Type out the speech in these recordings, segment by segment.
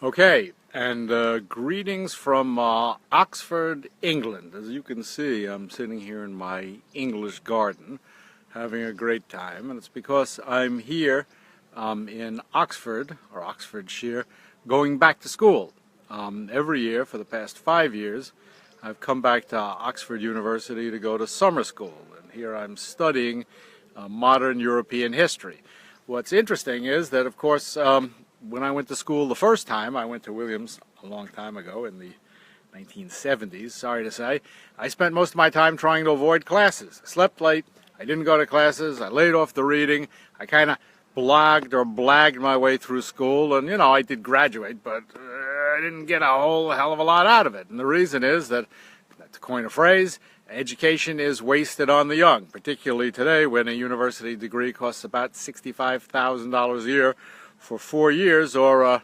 Okay, and greetings from Oxford, England. As you can see, I'm sitting here in my English garden having a great time, and it's because I'm here in Oxford, or Oxfordshire, going back to school. Every year for the past 5 years, I've come back to Oxford University to go to summer school, and here I'm studying modern European history. What's interesting is that, of course, when I went to school the first time, I went to Williams a long time ago in the 1970s, sorry to say, I spent most of my time trying to avoid classes. I slept late, I didn't go to classes, I laid off the reading, I kind of blogged or blagged my way through school, and I did graduate, but I didn't get a whole hell of a lot out of it. And the reason is that, to coin a phrase, education is wasted on the young, particularly today when a university degree costs about $65,000 a year for 4 years, or a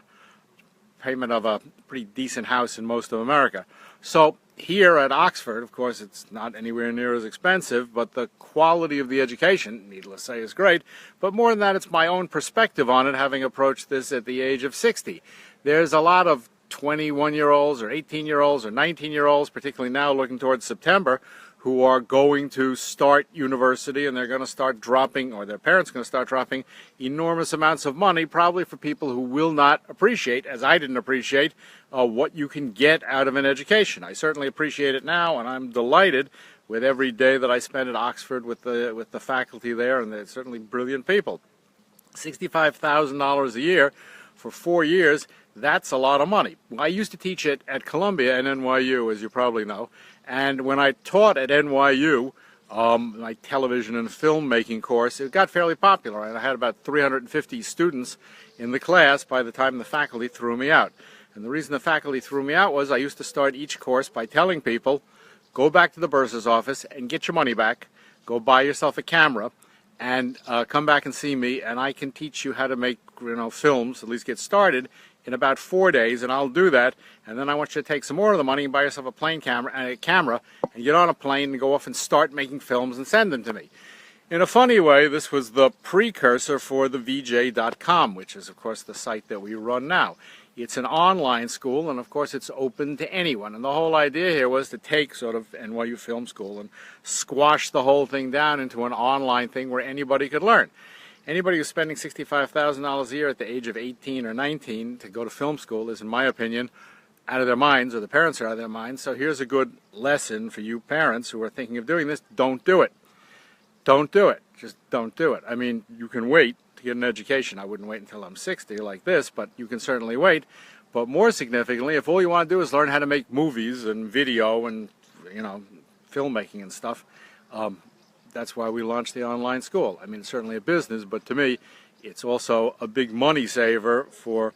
payment of a pretty decent house in most of America. So here at Oxford, of course, it's not anywhere near as expensive, but the quality of the education, needless to say, is great. But more than that, it's my own perspective on it, having approached this at the age of 60. There's a lot of 21-year-olds or 18-year-olds or 19-year-olds, particularly now looking towards September, who are going to start university, and they're going to start dropping, or their parents are going to start dropping, enormous amounts of money, probably for people who will not appreciate, as I didn't appreciate, what you can get out of an education. I certainly appreciate it now, and I'm delighted with every day that I spend at Oxford with the faculty there, and they're certainly brilliant people. $65,000 a year for 4 years, that's a lot of money. I used to teach at Columbia and NYU, as you probably know, and when I taught at NYU, my television and filmmaking course, it got fairly popular, and I had about 350 students in the class by the time the faculty threw me out. And the reason the faculty threw me out was I used to start each course by telling people, go back to the bursar's office and get your money back, go buy yourself a camera, and come back and see me, and I can teach you how to make films, at least get started, in about 4 days, and I'll do that. And then I want you to take some more of the money and buy yourself a camera and get on a plane and go off and start making films and send them to me. In a funny way, this was the precursor for the VJ.com, which is, of course, the site that we run now. It's an online school, and of course it's open to anyone. And the whole idea here was to take sort of NYU Film School and squash the whole thing down into an online thing where anybody could learn. Anybody who's spending $65,000 a year at the age of 18 or 19 to go to film school is, in my opinion, out of their minds, or the parents are out of their minds. So here's a good lesson for you parents who are thinking of doing this. Don't do it. Don't do it. Just don't do it. I mean, you can wait to get an education. I wouldn't wait until I'm 60 like this, but you can certainly wait. But more significantly, if all you want to do is learn how to make movies and video and, filmmaking and stuff, that's why we launched the online school. I mean, it's certainly a business, but to me, it's also a big money saver for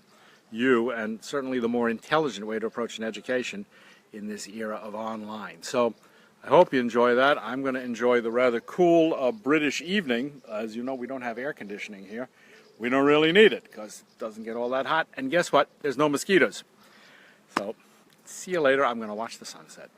you, and certainly the more intelligent way to approach an education in this era of online. So I hope you enjoy that. I'm going to enjoy the rather cool British evening. As you know, we don't have air conditioning here. We don't really need it because it doesn't get all that hot. And guess what? There's no mosquitoes. So see you later. I'm going to watch the sunset.